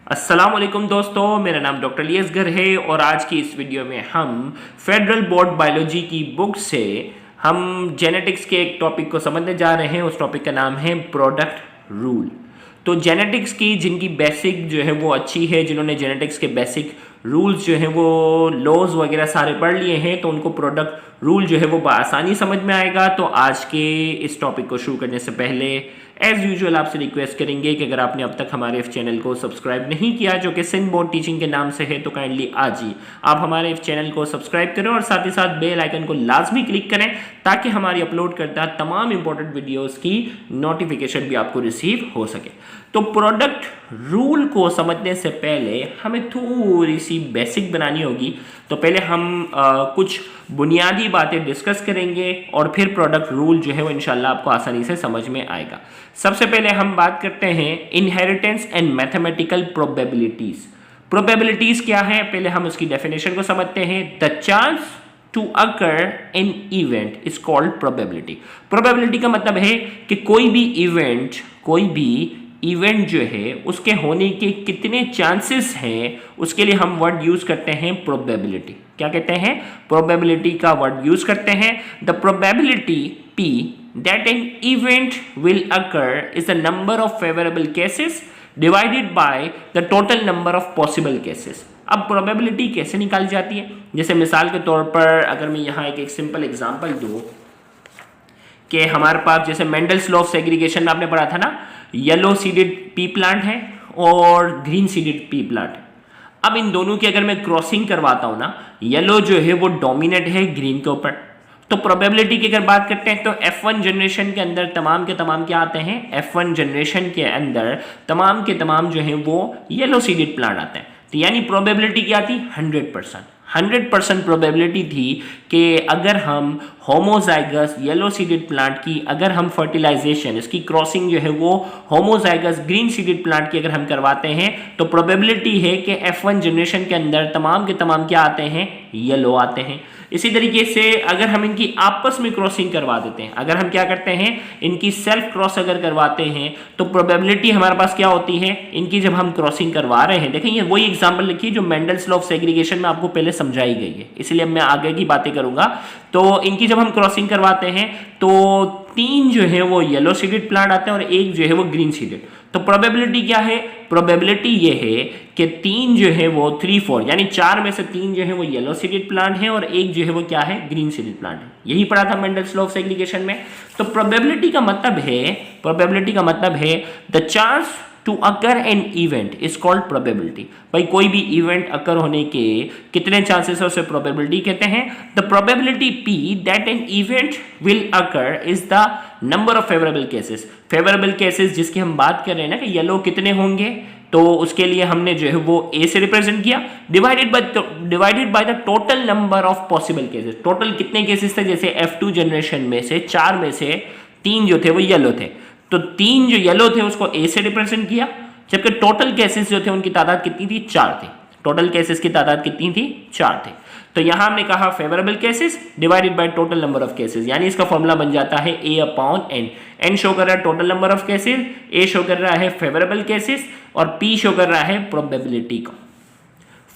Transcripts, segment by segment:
अस्सलामुअलैकुम दोस्तों, मेरा नाम डॉक्टर लियसगर है और आज की इस वीडियो में हम फेडरल बोर्ड बायोलॉजी की बुक से हम जेनेटिक्स के एक टॉपिक को समझने जा रहे हैं। उस टॉपिक का नाम है प्रोडक्ट रूल। तो जेनेटिक्स की जिनकी बेसिक जो है वो अच्छी है, जिन्होंने जेनेटिक्स के बेसिक रूल्स जो है वो लॉज वगैरह सारे पढ़ लिए हैं, तो उनको प्रोडक्ट रूल जो है वो आसानी समझ में आएगा। तो आज के इस टॉपिक को शुरू करने से पहले एज यूजुअल आपसे रिक्वेस्ट करेंगे कि अगर आपने अब तक हमारे इस चैनल को सब्सक्राइब नहीं किया, जो कि सिंध बोर्ड टीचिंग के नाम से है, तो काइंडली आज ही आप हमारे इस चैनल को सब्सक्राइब करें और साथ ही साथ बेल आइकन को लाजमी क्लिक करें ताकि हमारी अपलोड करता तमाम इंपॉर्टेंट वीडियोस की नोटिफिकेशन भी आपको रिसीव हो सके। तो प्रोडक्ट रूल को समझने से पहले हमें थोड़ी सी बेसिक बनानी होगी। तो पहले हम कुछ बुनियादी बातें डिस्कस करेंगे और फिर प्रोडक्ट रूल जो है वो इंशाल्लाह आपको आसानी से समझ में आएगा। सबसे पहले हम बात करते हैं inheritance and mathematical probabilities. Probabilities क्या है, पहले हम उसकी डेफिनेशन को समझते हैं। The chance to occur an event is called probability. Probability का मतलब है कि कोई भी इवेंट जो है उसके होने के कितने चांसेस हैं, उसके लिए हम वर्ड यूज करते हैं प्रोबेबिलिटी। क्या कहते हैं? प्रोबेबिलिटी का वर्ड यूज करते हैं। The probability P that an event will occur is the number of favorable cases divided by the total number of possible cases। अब प्रोबेबिलिटी कैसे निकाली जाती है? जैसे मिसाल के तौर पर अगर मैं यहाँ एक सिंपल एग्जांपल दूं कि हमारे पास जैसे मेंडल्स लॉ ऑफ सेग्रीगेशन में आपने पढ़ा था ना, येलो सीडेड पी प्लांट है और ग्रीन सीडेड पी प्लांट है। अब इन दोनों की अगर मैं क्रॉसिंग करवाता हूं ना, येलो जो है वो डोमिनेट है ग्रीन के ऊपर। तो प्रोबेबिलिटी की अगर बात करते हैं तो F1 जनरेशन के अंदर तमाम के तमाम क्या आते हैं? F1 जनरेशन के अंदर तमाम के तमाम जो है वो येलो सीडेड प्लांट आते हैं। तो यानी प्रोबेबिलिटी क्या थी? 100% प्रोबेबिलिटी थी कि अगर हम होमोजाइगस येलो सीडेड प्लांट की अगर हम फर्टिलाइजेशन, इसकी क्रॉसिंग जो है वो होमोजाइगस ग्रीन सीडेड प्लांट की अगर हम करवाते हैं तो प्रोबेबिलिटी है कि F1 जनरेशन के अंदर तमाम के तमाम क्या आते हैं? येलो आते हैं। इसी तरीके से अगर हम इनकी आपस में क्रॉसिंग करवा देते हैं, अगर हम क्या करते हैं इनकी सेल्फ क्रॉस अगर करवाते हैं तो प्रोबेबिलिटी हमारे पास क्या होती है? इनकी जब हम क्रॉसिंग करवा रहे हैं, देखें ये वही एग्जांपल लिखिए जो मेंडल्स लॉ ऑफ सेग्रीगेशन में आपको पहले समझाई गई है, इसलिए मैं आगे की बातें करूंगा। तो इनकी जब हम क्रॉसिंग करवाते हैं तो 3 जो है वो येलो सीडेड प्लांट आते हैं और 1 जो है वो ग्रीन सीडेड। तो प्रोबेबिलिटी क्या है? प्रोबेबिलिटी ये है कि 3 जो है वो 3, 4 यानी 4 में से 3 जो है वो येलो सीडेड प्लांट है और 1 जो है वो क्या है? ग्रीन सीडेड प्लांट है। यही पढ़ा था मेंडल्स लॉ ऑफ सेग्रीगेशन में। तो प्रोबेबिलिटी का मतलब है the chance to occur an event is called probability. भाई कोई भी इवेंट अकर होने के कितने चांसेस है उसे प्रोबेबिलिटी कहते हैं। The probability P that an event will occur is the number of favourable cases. Favourable cases जिसकी हम बात कर रहे हैं ना कि येलो कितने होंगे, तो उसके लिए हमने जो है वो A से रिप्रेजेंट किया, divided by the total number of possible cases. Total कितने केसेस थे? जैसे F2 जनरेशन में से 4 में से 3 जो थे वो येलो थे, तो 3 जो येलो थे उसको A से रिप्रेजेंट किया, जबकि टोटल केसेस जो थे उनकी तादाद कितनी थी? 4 थी। टोटल केसेस की तादाद कितनी थी? 4 थे। तो यहां हमने कहा favourable cases divided by total number of cases, यानी इसका फॉर्मूला बन जाता है A/N। N शो कर रहा है total number of cases, A show कर रहा है फेवरेबल केसेस और P शो कर रहा है प्रोबेबिलिटी का।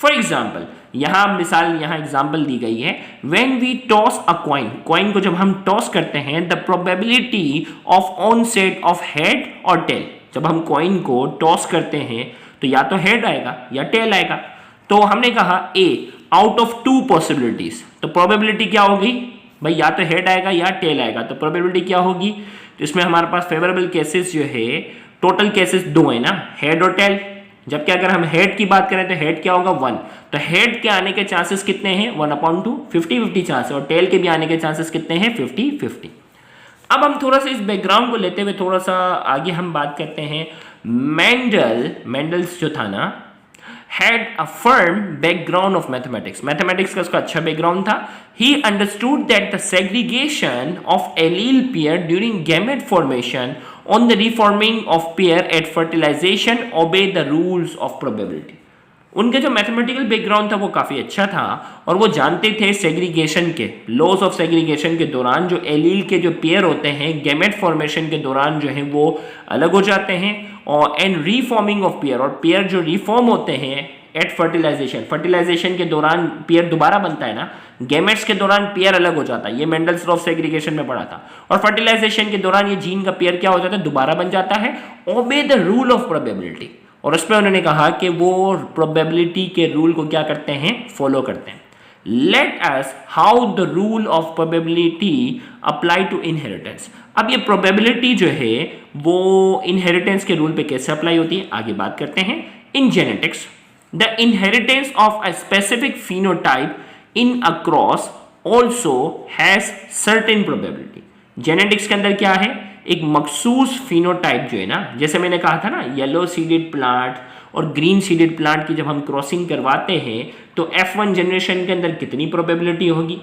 फॉर एग्जाम्पल यहाँ एग्जाम्पल दी गई है, when we toss a coin को जब हम टॉस करते हैं, the probability of onset of head और टेल। जब हम कॉइन को टॉस करते हैं तो या तो हेड आएगा या टेल आएगा। तो हमने कहा A आउट ऑफ 2 पॉसिबिलिटीज, तो प्रोबेबिलिटी क्या होगी भाई? या तो हेड आएगा या टेल आएगा। तो प्रोबेबिलिटी क्या होगी? तो इसमें हमारे पास फेवरेबल केसेस जो है, टोटल केसेस 2 है ना, हेड और टेल। जबकि अगर हम हेड की बात करें तो हेड क्या होगा? 1। तो हेड के आने के चांसेस कितने हैं? 1/2, 50-50 चांस। और टेल के भी आने के चांसेस कितने हैं? 50-50। अब हम थोड़ा सा इस बैकग्राउंड को लेते हुए थोड़ा सा आगे हम बात करते हैं। मेंडल्स जो था ना, had a firm background of mathematics। Mathematics का उसका अच्छा बैकग्राउंड था। He understood that the segregation of allele pair during gamete formation on the reforming of pair at fertilization obey the rules of probability। उनके जो mathematical background था वो काफ़ी अच्छा था और वो जानते थे सेग्रीगेशन के लॉज ऑफ सेग्रीगेशन के दौरान जो एलील के जो पेयर होते हैं गैमेट फॉर्मेशन के दौरान जो है वो अलग हो जाते हैं और एंड रीफॉर्मिंग ऑफ पेयर, और पेयर जो रीफॉर्म होते हैं एट फर्टिलाइजेशन, फर्टिलाइजेशन के दौरान पेयर दोबारा बनता है ना, गैमेट्स के दौरान पेयर अलग हो जाता है, ये मेंडल्स लॉ ऑफ सेग्रीगेशन में पढ़ा था, और फर्टिलाइजेशन के दौरान ये जीन का पेयर क्या हो जाता है, दोबारा बन जाता है, obey the rule of probability, और उस पर उन्होंने कहा कि वो प्रोबेबिलिटी के रूल को क्या करते हैं, फॉलो करते हैं। Let us how the rule of probability apply to inheritance. अब ये प्रोबेबिलिटी जो है वो इनहेरिटेंस के रूल पे कैसे अप्लाई होती है, आगे बात करते हैं। In genetics the inheritance of a specific phenotype in a cross also has certain probability। Genetics के अंदर क्या है, एक मखसूस फिनोटाइप जो है ना, जैसे मैंने कहा था ना, येलो सीडेड प्लांट और ग्रीन सीडेड प्लांट की जब हम क्रॉसिंग करवाते हैं तो F1 जनरेशन के अंदर कितनी प्रोबेबिलिटी होगी,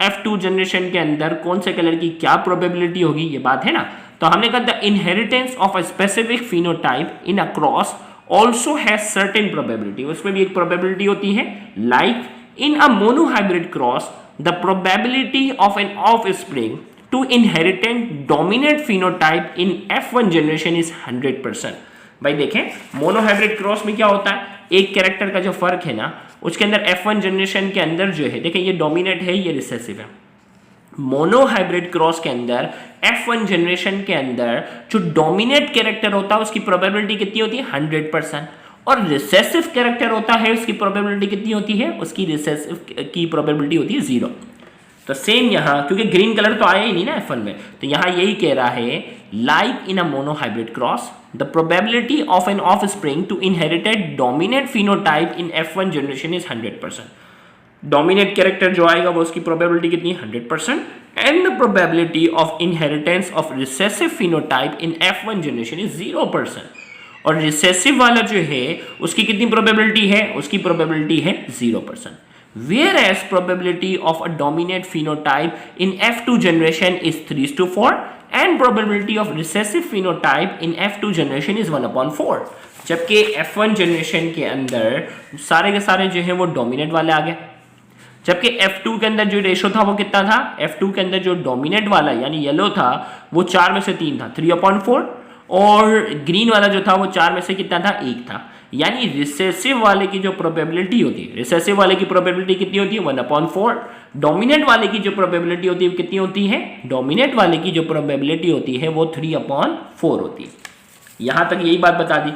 F2 जनरेशन के अंदर कौन से कलर की क्या प्रोबेबिलिटी होगी, ये बात है ना। तो हमने कहा the inheritance of a specific phenotype in a cross also has certain probability, उसमें भी एक प्रोबेबिलिटी होती है। Like in a monohybrid cross the probability of an offspring to inherit dominate phenotype in F1 generation is 100%। भाई देखें, monohybrid cross में क्या होता है, एक कैरेक्टर का जो फर्क है ना, उसके अंदर F1 जनरेशन के अंदर जो है, देखें ये डोमिनेट है, ये रिसेसिव है। मोनोहाइब्रिड क्रॉस के अंदर F1 जनरेशन के अंदर जो डोमिनेट कैरेक्टर होता है उसकी प्रोबेबिलिटी कितनी होती है, 100%, और रिसेसिव कैरेक्टर होता है उसकी प्रोबेबिलिटी कितनी होती है, उसकी रिसेसिव की प्रोबेबिलिटी होती है 0। तो सेम यहाँ, क्योंकि ग्रीन कलर तो आया ही नहीं ना F1 में, तो यहाँ यही कह रहा है like in a monohybrid cross the probability of an offspring to inherited dominate phenotype in F1 generation is 100%। Dominate character जो आएगा वो उसकी प्रोबेबिलिटी कितनी, 100%, and the probability of inheritance of recessive phenotype in F1 generation is 0%। और recessive वाला जो है उसकी कितनी प्रोबेबिलिटी है, उसकी प्रोबेबिलिटी है 0%। Whereas probability of a dominant phenotype in F2 generation is 3:4 and probability of recessive phenotype in F2 generation is 1/4। जबकि F1 जनरेशन के अंदर सारे के सारे जो है वो डोमिनेट वाले आ गए, जबकि F2 के अंदर जो रेशो था वो कितना था, F2 के अंदर जो डोमिनेट वाला यानी येलो था वो 4 में से 3 था, 3/4, और ग्रीन वाला जो था वो 4 में से कितना था, 1 था। यानी रिसेसिव वाले की जो प्रोबेबिलिटी होती है, रिसेसिव वाले की प्रोबेबिलिटी कितनी होती है, 1/4। डोमिनेट वाले की जो प्रोबेबिलिटी होती है कितनी होती है, डोमिनेट वाले की जो प्रोबेबिलिटी होती है वो 3/4 होती है। यहां तक यही बात बता दी।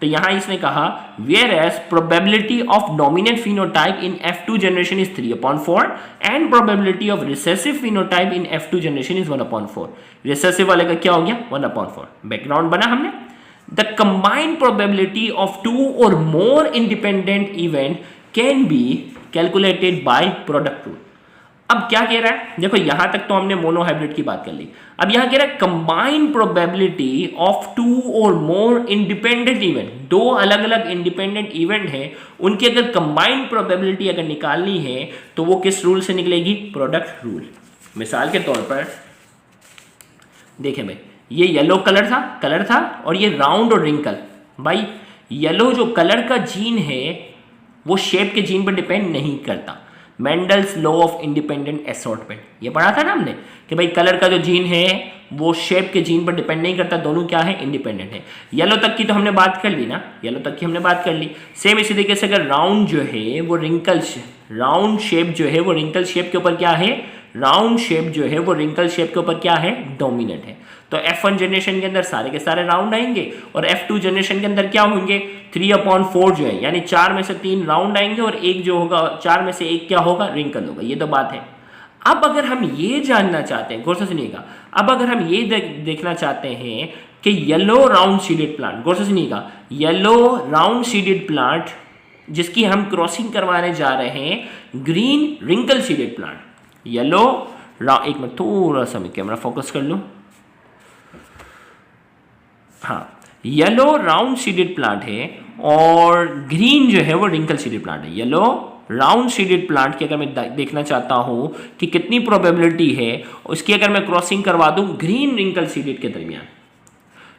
तो यहां इसने कहा whereas probability of dominant phenotype in F2 generation is 3/4 and probability of recessive phenotype in F2 generation is 1/4। Recessive वाले का क्या हो गया, 1/4। बैकग्राउंड बना हमने। The combined probability of 2 or more independent event can be calculated by product rule। अब क्या कह रहा है, देखो यहां तक तो हमने मोनोहाइब्रिड की बात कर ली। अब यहां कह रहा है कंबाइंड प्रोबेबिलिटी ऑफ 2 और मोर इंडिपेंडेंट इवेंट, दो अलग अलग इंडिपेंडेंट इवेंट है, उनकी अगर कंबाइंड प्रोबेबिलिटी अगर निकालनी है तो वो किस रूल से निकलेगी, प्रोडक्ट रूल। मिसाल के तौर पर देखें भाई, ये येलो कलर था और ये राउंड और रिंकल। भाई येलो जो कलर का जीन है वो शेप के जीन पर डिपेंड नहीं करता। Mendel's law of independent assortment, ये पढ़ा था ना हमने कि भाई कलर का जो जीन है वो शेप के जीन पर डिपेंड नहीं करता, दोनों क्या है, इंडिपेंडेंट है। येलो तक की तो हमने बात कर ली ना, येलो तक की हमने बात कर ली। सेम इसी तरीके से अगर राउंड जो है वो राउंड शेप जो है वो रिंकल शेप के ऊपर क्या है, राउंड शेप जो है वो रिंकल शेप के ऊपर क्या है, डोमिनेंट है। तो F1 जनरेशन के अंदर सारे के सारे राउंड आएंगे और F2 जनरेशन के अंदर क्या होंगे, 3/4 जो है, यानी 4 में से 3 राउंड आएंगे और एक जो होगा 4 में से 1 क्या होगा, रिंकल होगा। ये तो बात है। अब अगर हम ये जानना चाहते हैं, गौर से सुनिएगा, अब अगर हम ये देखना चाहते हैं कि येलो राउंड सीडेड प्लांट, गौर से सुनिएगा, येलो राउंड सीडेड प्लांट जिसकी हम क्रॉसिंग करवाने जा रहे हैं green wrinkle seeded plant, yellow एक मिनट थोड़ा सा मैं कैमरा फोकस कर लूं, हाँ, येलो राउंड सीडेड प्लांट है और ग्रीन जो है वो रिंकल सीडेड प्लांट है। येलो राउंड सीडेड प्लांट की अगर मैं देखना चाहता हूं कि कितनी प्रोबेबिलिटी है उसकी, अगर मैं क्रॉसिंग करवा दूं ग्रीन रिंकल सीडेड के दरमियान,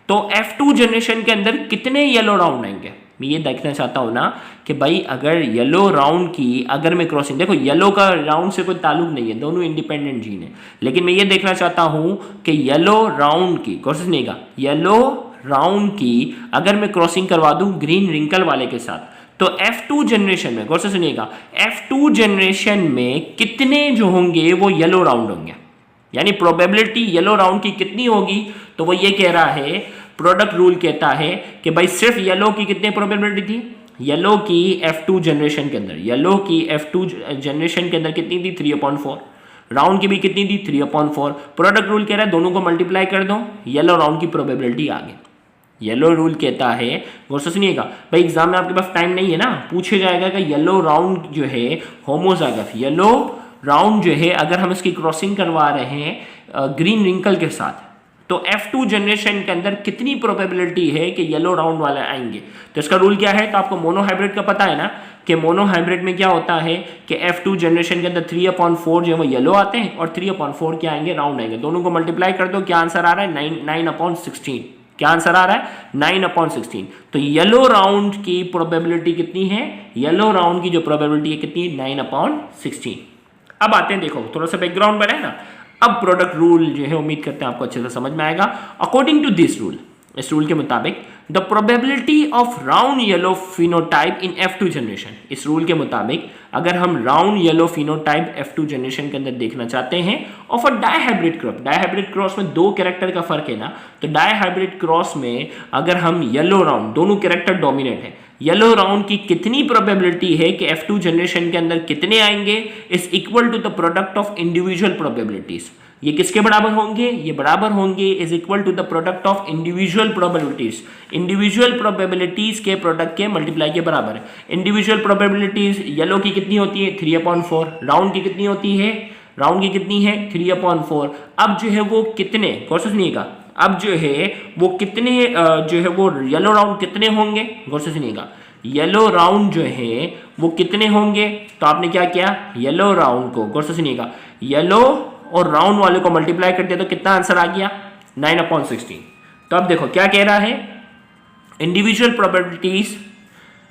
तो F2 जनरेशन के अंदर कितने येलो राउंड आएंगे। मैं ये देखना चाहता हूं ना कि भाई अगर येलो राउंड की अगर मैं क्रॉसिंग, देखो येलो का राउंड से कोई ताल्लुक नहीं है, दोनों इंडिपेंडेंट जीन है, लेकिन मैं ये देखना चाहता हूं कि येलो राउंड की, कोशिश नहीं का, येलो राउंड की अगर मैं क्रॉसिंग करवा दूं ग्रीन रिंकल वाले के साथ, तो F2 जनरेशन में, गौर से सुनिएगा, F2 जनरेशन में कितने जो होंगे वो येलो राउंड होंगे, यानी प्रोबेबिलिटी येलो राउंड की कितनी होगी, तो वो ये कह रहा है, प्रोडक्ट रूल कहता है कि भाई सिर्फ येलो की कितनी प्रोबेबिलिटी थी, येलो की F2 जनरेशन के अंदर, येलो की F2 जनरेशन के अंदर कितनी थी 3/4, राउंड की भी कितनी थी 3/4, प्रोडक्ट रूल कह रहा है दोनों को मल्टीप्लाई कर दो, येलो राउंड की प्रोबेबिलिटी आ गई। येलो रूल कहता है, गौर से सुनिएगा भाई, एग्जाम में आपके पास टाइम नहीं है ना, पूछे जाएगा कि येलो राउंड जो है होमोजाइगस, येलो राउंड जो है अगर हम इसकी क्रॉसिंग करवा रहे हैं ग्रीन रिंकल के साथ, तो F2 जनरेशन के अंदर कितनी प्रोबेबिलिटी है कि येलो राउंड वाले आएंगे। तो इसका रूल क्या है, तो आपको मोनोहाइब्रिड का पता है ना कि मोनोहाइब्रिड में क्या होता है कि F2 जनरेशन के अंदर 3/4 जो है वो येलो आते हैं और 3/4 क्या आएंगे, राउंड आएंगे। दोनों को मल्टीप्लाई कर दो, क्या आंसर आ रहा है 9/16। क्या आंसर आ रहा है 9/16। तो येलो राउंड की प्रोबेबिलिटी कितनी है, येलो राउंड की जो प्रोबेबिलिटी है कितनी, 9/16। अब आते हैं, देखो थोड़ा सा बैकग्राउंड बना है ना, अब प्रोडक्ट रूल जो है उम्मीद करते हैं आपको अच्छे से समझ में आएगा। अकॉर्डिंग टू दिस रूल, इस रूल के मुताबिक the probability of round yellow phenotype in F2 generation, इस रूल के मुताबिक अगर हम round yellow phenotype F2 generation के अंदर देखना चाहते हैं of a dihybrid cross, dihybrid cross में दो कैरेक्टर का फर्क है ना, तो डायहाइब्रिड क्रॉस में अगर हम येलो राउंड, दोनों कैरेक्टर डोमिनेट है, येलो राउंड की कितनी प्रोबेबिलिटी है कि F2 जनरेशन के अंदर कितने आएंगे, is equal to the product of individual probabilities. ये किसके बराबर होंगे, ये बराबर होंगे is equal to the product of individual probabilities, individual probabilities के प्रोडक्ट के मल्टीप्लाई के बराबर है। इंडिविजुअल प्रोबेबिलिटीज येलो की कितनी होती है 3/4, राउंड की कितनी होती है, राउंड की कितनी है 3/4। अब जो है वो कितने, गौर से सुनिएगा, अब जो है वो कितने जो है वो येलो राउंड कितने होंगे, गौर से सुनिएगा, येलो राउंड जो है वो कितने होंगे, तो आपने क्या किया, येलो राउंड को, गौर से सुनिएगा, येलो और राउंड वाले को मल्टीप्लाई कर दिया तो कितना आंसर आ गया 9/16। तो अब देखो क्या कह रहा है, individual probabilities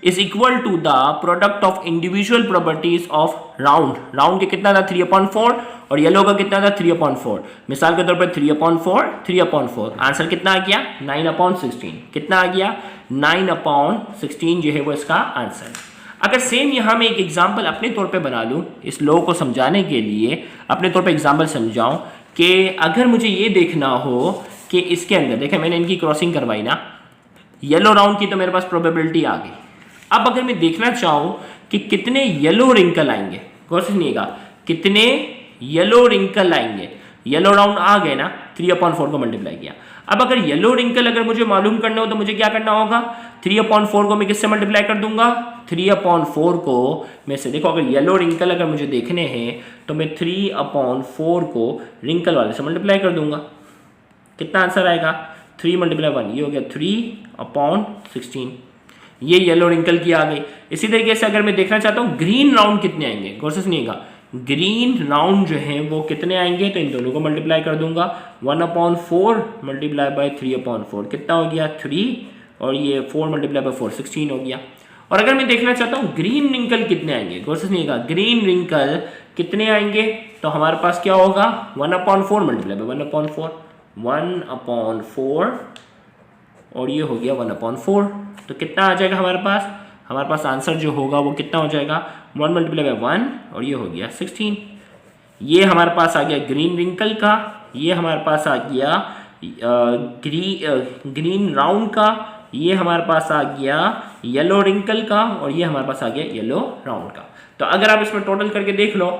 is equal to the product of individual probabilities of round, round के कितना था 3/4 और येलो का कितना था 3/4। मिसाल के तौर पर 3/4, आंसर कितना आ गया 9/16, कितना आ गया 9/16 जो है वो इसका आंसर। अगर सेम यहाँ मैं एक एग्जाम्पल अपने तौर पे बना लूँ, इस लॉ को समझाने के लिए अपने तौर पे एग्जाम्पल समझाऊँ कि अगर मुझे ये देखना हो कि इसके अंदर, देखें मैंने इनकी क्रॉसिंग करवाई ना, येलो राउंड की तो मेरे पास प्रोबेबिलिटी आ गई। अब अगर मैं देखना चाहूँ कि कितने येलो रिंकल आएंगे, गौर से सुनिएगा, कितने येलो रिंकल आएंगे, येलो राउंड आ गए ना, 3/4 को मल्टीप्लाई किया। अब अगर येलो रिंकल अगर मुझे मालूम करना हो तो मुझे क्या करना होगा, 3/4 को मैं किससे मल्टीप्लाई कर दूंगा, 3/4 को मैं से, देखो अगर येलो रिंकल अगर मुझे देखने हैं तो मैं 3/4 को रिंकल वाले से मल्टीप्लाई कर दूंगा, कितना आंसर आएगा 3 × 1, ये हो गया 3/16, ये येलो रिंकल की आ गई। इसी तरीके से अगर मैं देखना चाहता हूँ ग्रीन राउंड कितने आएंगे, गौर से सुनिएगा, ग्रीन राउंड जो है वो कितने आएंगे, तो इन दोनों को मल्टीप्लाई कर दूंगा, 1/4 मल्टीप्लाई बाय 3/4 कितना हो गया 3, और ये 4 मल्टीप्लाई बाय 4 16 हो गया। और अगर मैं देखना चाहता हूँ ग्रीन रिंकल कितने आएंगे, गौर से सुनिएगा, ग्रीन रिंकल कितने आएंगे, तो हमारे पास क्या होगा 1/4 मल्टीप्लाई बाय 1/4 और ये हो गया 1/4, तो कितना आ जाएगा हमारे पास आंसर जो होगा वो कितना हो जाएगा 1 मल्टीप्लाई बाय 1 और ये हो गया 16। ये हमारे पास आ गया ग्रीन रिंकल का, ये हमारे पास आ गया ग्रीन राउंड का, ये हमारे पास आ गया येलो रिंकल का, और ये हमारे पास आ गया येलो राउंड का। तो अगर आप इसमें टोटल करके देख लो,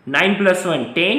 9 + 1 10,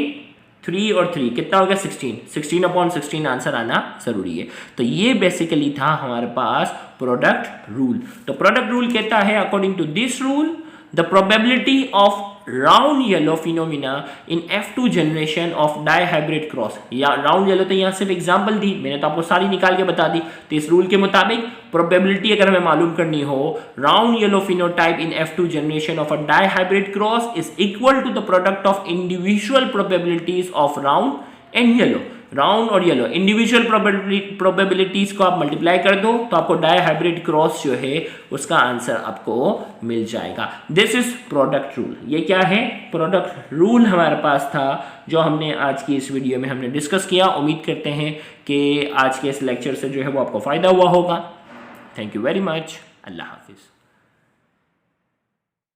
3 और 3 कितना हो गया 16, 16/16 आंसर आना जरूरी है। तो ये बेसिकली था हमारे पास प्रोडक्ट रूल। तो प्रोडक्ट रूल कहता है according to this rule the probability of round yellow phenomena in F2 generation of dihybrid cross, या राउंड येलो तो यहाँ सिर्फ एग्जांपल दी, मैंने तो आपको सारी निकाल के बता दी। तो इस रूल के मुताबिक प्रोबेबिलिटी अगर हमें मालूम करनी हो round yellow phenotype in F2 generation of a dihybrid cross is equal to the product of individual probabilities of round and yellow. Round और येलो इंडिविजुअल प्रोबेबिलिटीज को आप मल्टीप्लाई कर दो तो आपको डाई हाइब्रिड क्रॉस जो है उसका आंसर आपको मिल जाएगा। This is product rule. ये क्या है? प्रोडक्ट रूल हमारे पास था जो हमने आज की इस वीडियो में हमने डिस्कस किया। उम्मीद करते हैं कि आज के इस लेक्चर से जो है वो आपको फायदा हुआ होगा। Thank you very much. Allah Hafiz.